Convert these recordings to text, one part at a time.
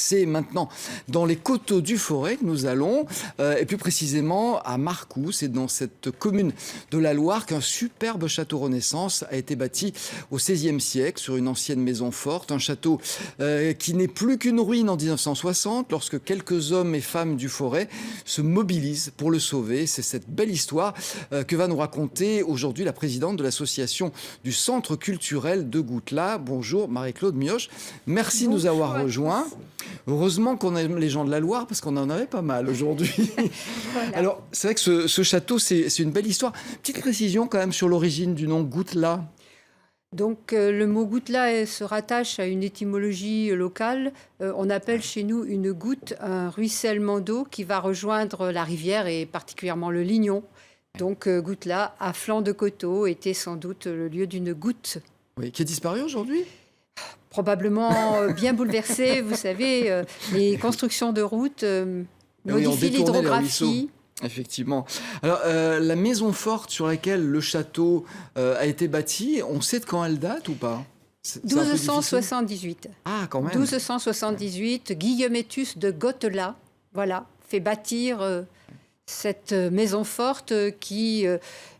C'est maintenant dans les coteaux du Forêt que nous allons, et plus précisément à Marcoux. C'est dans cette commune de la Loire qu'un superbe château Renaissance a été bâti au XVIe siècle sur une ancienne maison forte. Un château qui n'est plus qu'une ruine en 1960 lorsque quelques hommes et femmes du Forêt se mobilisent pour le sauver. C'est cette belle histoire que va nous raconter aujourd'hui la présidente de l'association du Centre culturel de Goutelat. Bonjour Marie-Claude Mioche, merci de nous avoir rejoints. Heureusement qu'on aime les gens de la Loire parce qu'on en avait pas mal aujourd'hui. Voilà. Alors c'est vrai que ce château c'est une belle histoire. Petite précision quand même sur l'origine du nom Goutelat. Donc le mot Goutelat se rattache à une étymologie locale. On appelle chez nous une goutte un ruissellement d'eau qui va rejoindre la rivière et particulièrement le Lignon. Donc Goutelat, à flanc de coteau, était sans doute le lieu d'une goutte. Oui, qui est disparu aujourd'hui ? Probablement bien bouleversé. Vous savez, les constructions de routes modifient l'hydrographie. Effectivement. Alors, la maison forte sur laquelle le château a été bâti, on sait de quand elle date ou pas ? 1278. Ah, quand même. 1278, Guillemétus de Gottelat, voilà, fait bâtir cette maison forte qui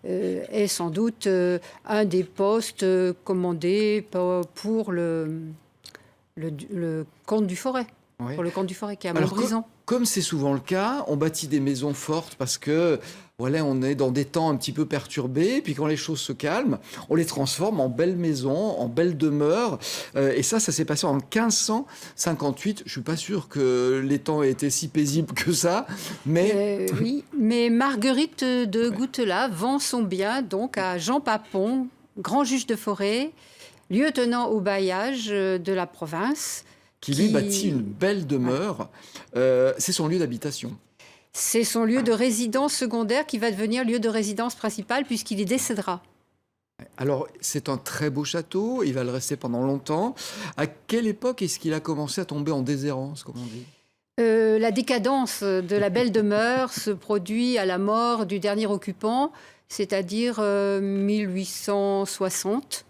est sans doute un des postes commandés pour le comte du Forêt. Oui. Pour le comte du Forêt qui est à Montbrison. Comme c'est souvent le cas, on bâtit des maisons fortes parce que voilà, on est dans des temps un petit peu perturbés. Puis quand les choses se calment, on les transforme en belles maisons, en belles demeures. Et ça s'est passé en 1558. Je ne suis pas sûr que les temps aient été si paisibles que ça. Mais... oui, mais Marguerite de Goutelat vend son bien donc à Jean Papon, grand juge de Forêt, lieutenant au bailliage de la province. Qui lui bâtit une belle demeure. C'est son lieu d'habitation. C'est son lieu de résidence secondaire qui va devenir lieu de résidence principale puisqu'il y décédera. Alors, c'est un très beau château, il va le rester pendant longtemps. À quelle époque est-ce qu'il a commencé à tomber en déshérence, comme on dit ? La décadence de la belle demeure se produit à la mort du dernier occupant, c'est-à-dire 1860.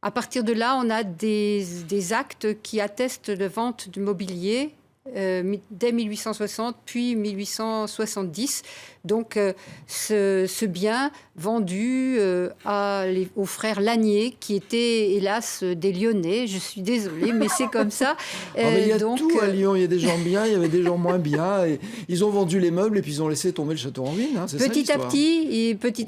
À partir de là, on a des actes qui attestent de vente du mobilier dès 1860, puis 1870. Donc, ce bien vendu aux frères Lanier, qui étaient, hélas, des Lyonnais. Je suis désolée, mais c'est comme ça. Mais il y a donc, tout à Lyon. Il y a des gens bien, il y avait des gens moins bien. Et ils ont vendu les meubles et puis ils ont laissé tomber le château en ruine. Hein, petit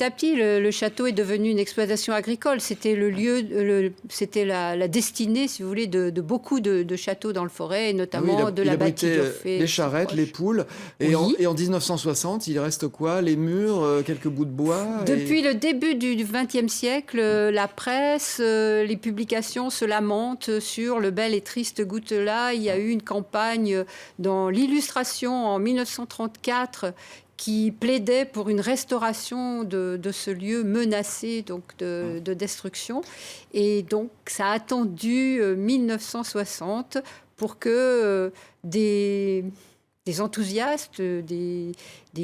à petit, le château est devenu une exploitation agricole. C'était le lieu, c'était la destinée, si vous voulez, de beaucoup de châteaux dans le Forêt, et notamment de la bâtie d'Orphée. Les charrettes, les poules. Et, oui. En 1960, il reste quoi ? Les murs, quelques bouts de bois. Depuis le début du XXe siècle, la presse, les publications se lamentent sur le bel et triste Goutelat. Il y a eu une campagne dans l'Illustration en 1934 qui plaidait pour une restauration de ce lieu menacé donc de destruction. Et donc, ça a attendu 1960 pour que des enthousiastes, des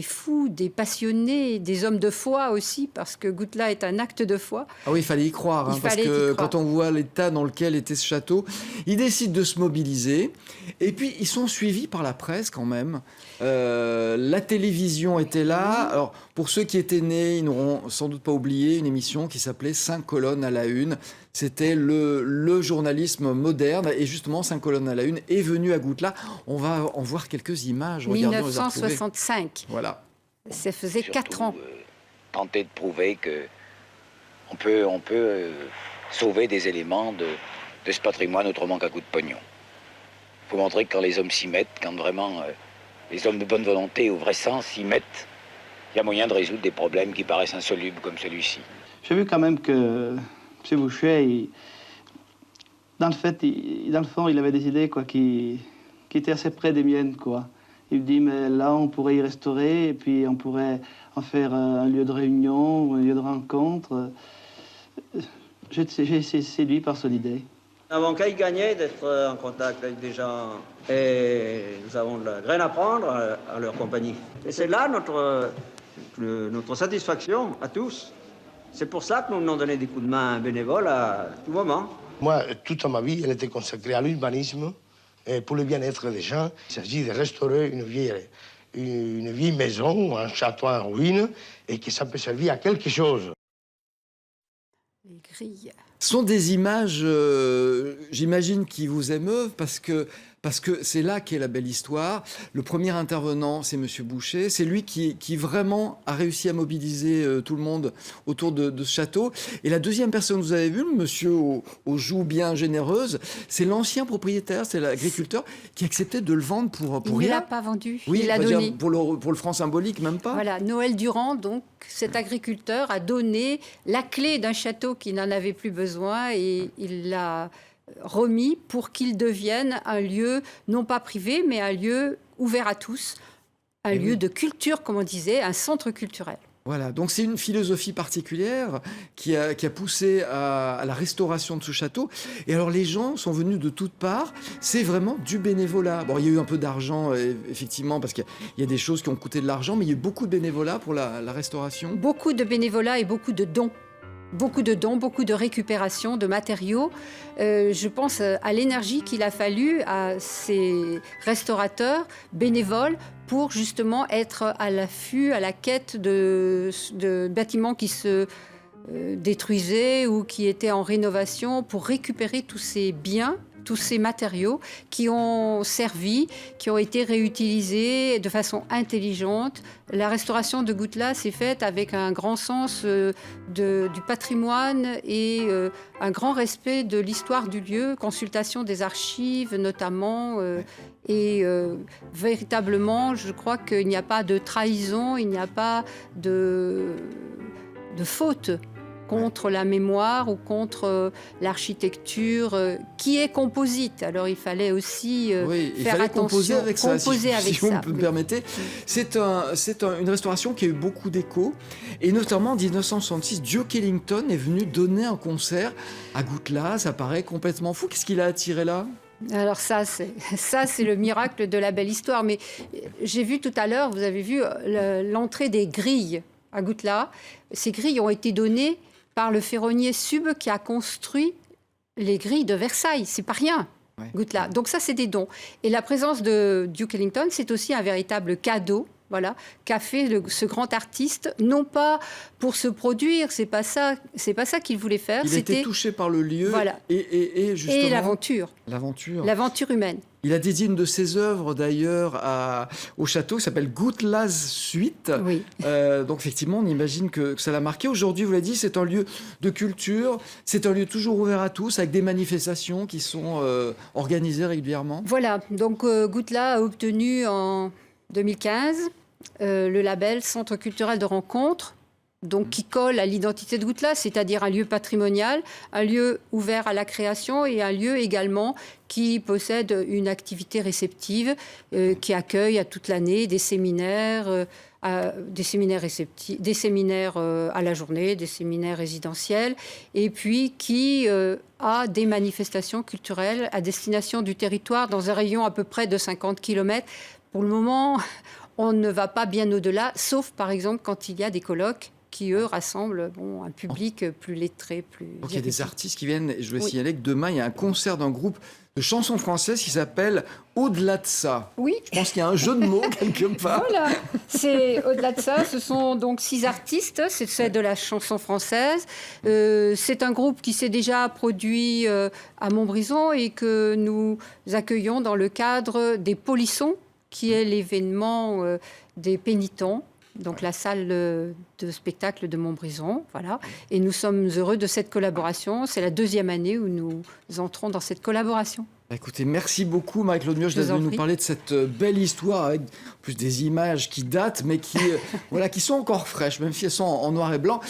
fous, des passionnés, des hommes de foi aussi, parce que Goutelat est un acte de foi. Ah oui, il fallait y croire, parce que quand on voit l'état dans lequel était ce château, ils décident de se mobiliser, et puis ils sont suivis par la presse quand même. La télévision était là. Alors, pour ceux qui étaient nés, ils n'auront sans doute pas oublié une émission qui s'appelait 5 colonnes à la une. C'était le journalisme moderne, et justement 5 colonnes à la une est venu à Goutelat. On va en voir quelques images. 1965. Voilà. Ça faisait 4 ans. Tenter de prouver qu'on peut sauver des éléments de ce patrimoine autrement qu'à coup de pognon. Il faut montrer que quand les hommes s'y mettent, quand vraiment les hommes de bonne volonté au vrai sens s'y mettent, il y a moyen de résoudre des problèmes qui paraissent insolubles comme celui-ci. J'ai vu quand même que M. Boucher, dans le fond, il avait des idées qui étaient assez près des miennes, quoi. Il me dit, mais là, on pourrait y restaurer, et puis on pourrait en faire un lieu de réunion, ou un lieu de rencontre. J'ai été séduit par son idée. Nous n'avons qu'à y gagner d'être en contact avec des gens, et nous avons de la graine à prendre à leur compagnie. Et c'est là notre satisfaction à tous. C'est pour ça que nous venons donner des coups de main bénévoles à tout moment. Moi, toute ma vie, elle était consacrée à l'urbanisme, pour le bien-être des gens. Il s'agit de restaurer une vieille maison, un château en ruine, et que ça peut servir à quelque chose. Les grilles. Ce sont des images, j'imagine, qui vous émeuvent parce que c'est là qu'est la belle histoire. Le premier intervenant, c'est Monsieur Boucher. C'est lui qui vraiment a réussi à mobiliser tout le monde autour de ce château. Et la deuxième personne que vous avez vue, monsieur aux joues bien généreuses, c'est l'ancien propriétaire, c'est l'agriculteur qui acceptait de le vendre pour Il rien. ne l'a pas vendu, Oui, il l'a c'est-à-dire donné. pour le franc symbolique, même pas. Voilà, Noël Durand, donc, cet agriculteur a donné la clé d'un château qui n'en avait plus besoin et il l'a remis pour qu'il devienne un lieu, non pas privé, mais un lieu ouvert à tous, un lieu de culture, comme on disait, un centre culturel. Voilà, donc c'est une philosophie particulière qui a poussé à la restauration de ce château. Et alors les gens sont venus de toutes parts, c'est vraiment du bénévolat. Bon, il y a eu un peu d'argent, effectivement, parce qu'il y a des choses qui ont coûté de l'argent, mais il y a eu beaucoup de bénévolat pour la restauration. Beaucoup de bénévolat et beaucoup de dons. Beaucoup de dons, beaucoup de récupération de matériaux. Je pense à l'énergie qu'il a fallu à ces restaurateurs bénévoles pour justement être à l'affût, à la quête de bâtiments qui se détruisaient ou qui étaient en rénovation pour récupérer tous ces biens, tous ces matériaux qui ont servi, qui ont été réutilisés de façon intelligente. La restauration de Goutelas s'est faite avec un grand sens du patrimoine et un grand respect de l'histoire du lieu, consultation des archives notamment. Et véritablement, je crois qu'il n'y a pas de trahison, il n'y a pas de faute contre la mémoire ou contre l'architecture qui est composite. Alors il fallait aussi faire attention. Composer avec ça, composer avec si vous ça, me permettez. C'est une restauration qui a eu beaucoup d'écho. Et notamment en 1966, Duke Ellington est venu donner un concert à Goutelas. Ça paraît complètement fou. Qu'est-ce qui l'a attiré là ? Alors ça, c'est le miracle de la belle histoire. Mais j'ai vu tout à l'heure, vous avez vu l'entrée des grilles à Goutelas. Ces grilles ont été données par le ferronnier Sub qui a construit les grilles de Versailles. C'est pas rien, Goutelas. Donc ça, c'est des dons. Et la présence de Duke Ellington, c'est aussi un véritable cadeau. Voilà, qu'a fait ce grand artiste, non pas pour se produire, c'est pas ça qu'il voulait faire. Il était touché par le lieu, voilà. et justement et l'aventure humaine. Il a dédié une de ses œuvres d'ailleurs au château qui s'appelle Goutelas Suite. Oui. Donc effectivement, on imagine que ça l'a marqué. Aujourd'hui, vous l'avez dit, c'est un lieu de culture, c'est un lieu toujours ouvert à tous, avec des manifestations qui sont organisées régulièrement. Voilà, donc Goutelas a obtenu en 2015 le label Centre culturel de rencontre, donc qui colle à l'identité de Goutelas, c'est-à-dire un lieu patrimonial, un lieu ouvert à la création et un lieu également qui possède une activité réceptive, qui accueille à toute l'année des séminaires, à la journée, des séminaires résidentiels, et puis qui a des manifestations culturelles à destination du territoire dans un rayon à peu près de 50 km. Pour le moment, on ne va pas bien au-delà, sauf par exemple quand il y a des colloques qui, eux, rassemblent un public plus lettré, plus... Donc il y a des artistes qui viennent, et je vais signaler que demain, il y a un concert d'un groupe de chansons françaises qui s'appelle Au-delà de ça. Oui. Je pense qu'il y a un jeu de mots quelque part. Voilà, c'est au-delà de ça. Ce sont donc 6 artistes, c'est de la chanson française. C'est un groupe qui s'est déjà produit à Montbrison et que nous accueillons dans le cadre des Polissons, qui est l'événement des pénitents, donc la salle de spectacle de Montbrison. Voilà. Et nous sommes heureux de cette collaboration. C'est la 2e année où nous entrons dans cette collaboration. Écoutez, merci beaucoup Marie-Claude Mioche d'être venue nous parler de cette belle histoire avec en plus des images qui datent mais qui sont encore fraîches, même si elles sont en noir et blanc.